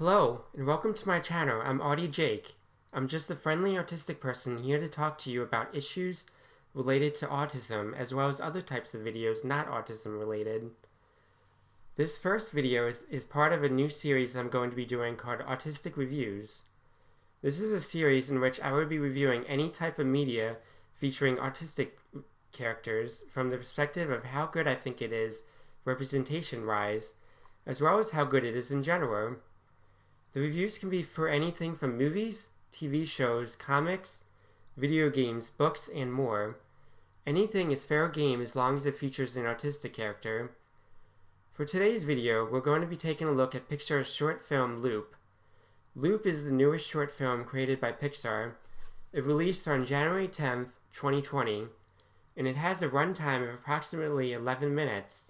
Hello, and welcome to my channel. I'm Audie Jake. I'm just a friendly autistic person here to talk to you about issues related to autism, as well as other types of videos not autism related. This first video is part of a new series I'm going to be doing called Autistic Reviews. This is a series in which I will be reviewing any type of media featuring autistic characters from the perspective of how good I think it is representation-wise, as well as how good it is in general. The reviews can be for anything from movies, TV shows, comics, video games, books, and more. Anything is fair game as long as it features an autistic character. For today's video, we're going to be taking a look at Pixar's short film Loop. Loop is the newest short film created by Pixar. It released on January 10th, 2020, and it has a runtime of approximately 11 minutes.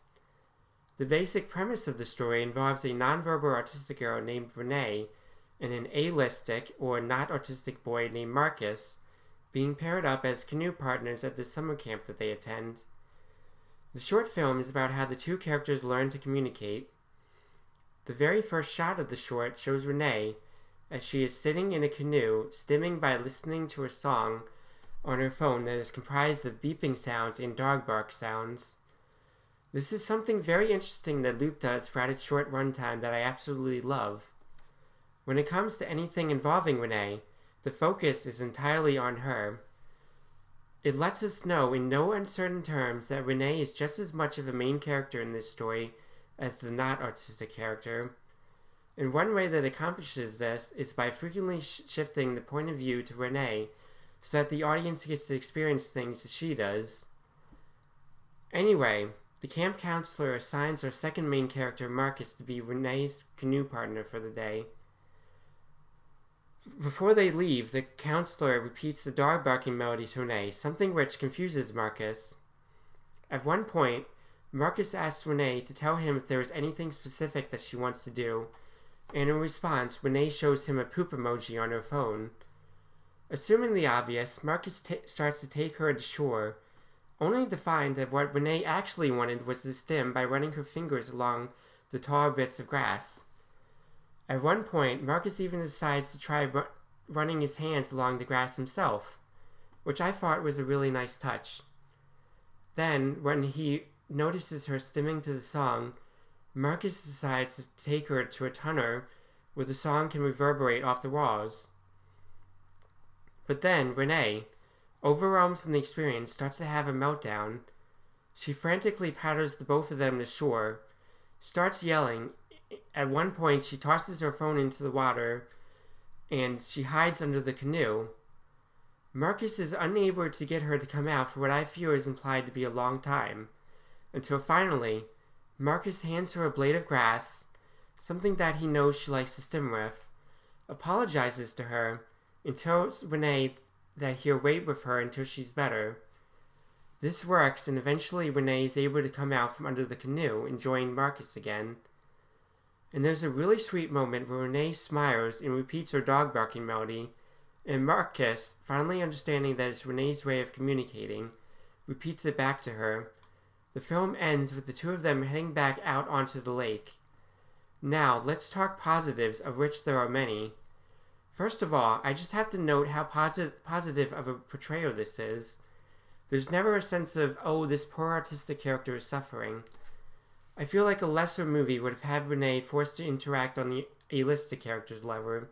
The basic premise of the story involves a nonverbal autistic girl named Renee and an allistic or not autistic boy named Marcus being paired up as canoe partners at the summer camp that they attend. The short film is about how the two characters learn to communicate. The very first shot of the short shows Renee as she is sitting in a canoe, stimming by listening to a song on her phone that is comprised of beeping sounds and dog bark sounds. This is something very interesting that Loop does throughout its short runtime that I absolutely love. When it comes to anything involving Renee, the focus is entirely on her. It lets us know in no uncertain terms that Renee is just as much of a main character in this story as the not autistic character. And one way that accomplishes this is by frequently shifting the point of view to Renee so that the audience gets to experience things as she does. Anyway, the camp counselor assigns our second main character, Marcus, to be Renee's canoe partner for the day. Before they leave, the counselor repeats the dog barking melody to Renee, something which confuses Marcus. At one point, Marcus asks Renee to tell him if there is anything specific that she wants to do, and in response, Renee shows him a poop emoji on her phone. Assuming the obvious, Marcus starts to take her to shore, only to find that what Renee actually wanted was to stim by running her fingers along the tall bits of grass. At one point, Marcus even decides to try running his hands along the grass himself, which I thought was a really nice touch. Then, when he notices her stimming to the song, Marcus decides to take her to a tunnel where the song can reverberate off the walls. But then, Renee, overwhelmed from the experience, starts to have a meltdown. She frantically paddles the both of them to shore, starts yelling. At one point, she tosses her phone into the water, and she hides under the canoe. Marcus is unable to get her to come out for what I feel is implied to be a long time, until finally, Marcus hands her a blade of grass, something that he knows she likes to stim with, apologizes to her, and tells Renee that he'll wait with her until she's better. This works, and eventually Renee is able to come out from under the canoe and join Marcus again. And there's a really sweet moment where Renee smiles and repeats her dog barking melody, and Marcus, finally understanding that it's Renee's way of communicating, repeats it back to her. The film ends with the two of them heading back out onto the lake. Now, let's talk positives, of which there are many. First of all, I just have to note how positive of a portrayal this is. There's never a sense of, oh, this poor autistic character is suffering. I feel like a lesser movie would have had Renee forced to interact on the allistic character's level,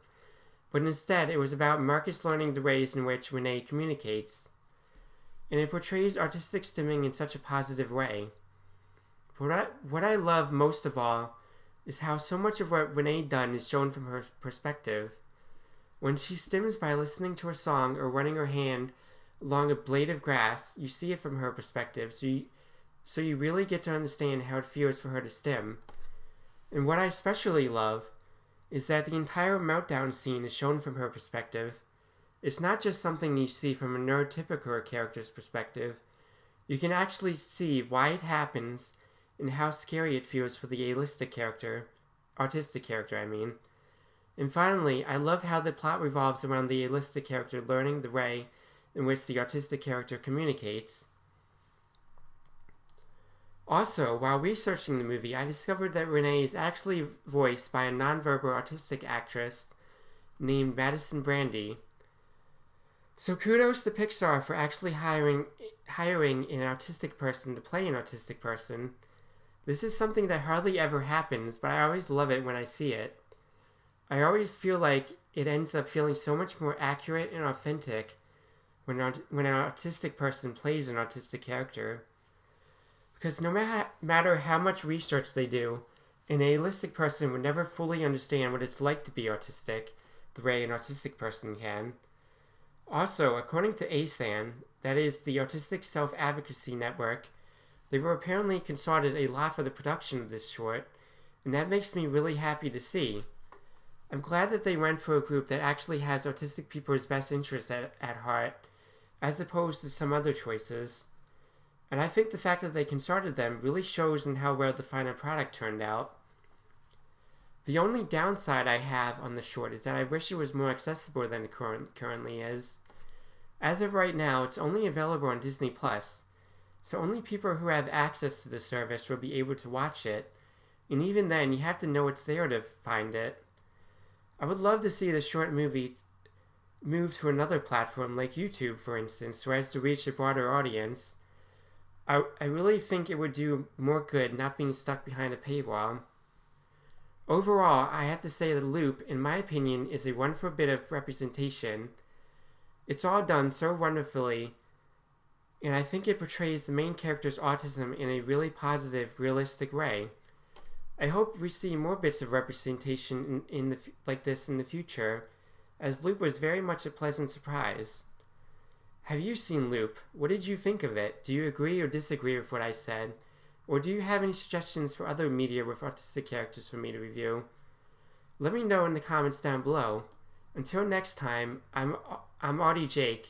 but instead it was about Marcus learning the ways in which Renee communicates. And it portrays autistic stimming in such a positive way. What I love most of all is how so much of what Renee done is shown from her perspective. When she stims by listening to a song or running her hand along a blade of grass, you see it from her perspective, so you really get to understand how it feels for her to stim. And what I especially love is that the entire meltdown scene is shown from her perspective. It's not just something you see from a neurotypical character's perspective. You can actually see why it happens and how scary it feels for the autistic character. And finally, I love how the plot revolves around the autistic character learning the way in which the autistic character communicates. Also, while researching the movie, I discovered that Renee is actually voiced by a nonverbal autistic actress named Madison Brandy. So kudos to Pixar for actually hiring an autistic person to play an autistic person. This is something that hardly ever happens, but I always love it when I see it. I always feel like it ends up feeling so much more accurate and authentic when an autistic person plays an autistic character. Because no matter how much research they do, an A-listic person would never fully understand what it's like to be autistic the way an autistic person can. Also, according to ASAN, that is the Autistic Self-Advocacy Network, they were apparently consulted a lot for the production of this short, and that makes me really happy to see. I'm glad that they went for a group that actually has autistic people's best interests at heart, as opposed to some other choices. And I think the fact that they consulted them really shows in how well the final product turned out. The only downside I have on the short is that I wish it was more accessible than it currently is. As of right now, it's only available on Disney+, so only people who have access to the service will be able to watch it, and even then you have to know it's there to find it. I would love to see the short movie move to another platform like YouTube, for instance, so as to reach a broader audience. I really think it would do more good not being stuck behind a paywall. Overall, I have to say that Loop, in my opinion, is a wonderful bit of representation. It's all done so wonderfully, and I think it portrays the main character's autism in a really positive, realistic way. I hope we see more bits of representation like this in the future, as Loop was very much a pleasant surprise. Have you seen Loop? What did you think of it? Do you agree or disagree with what I said? Or do you have any suggestions for other media with autistic characters for me to review? Let me know in the comments down below. Until next time, I'm Audie Jake.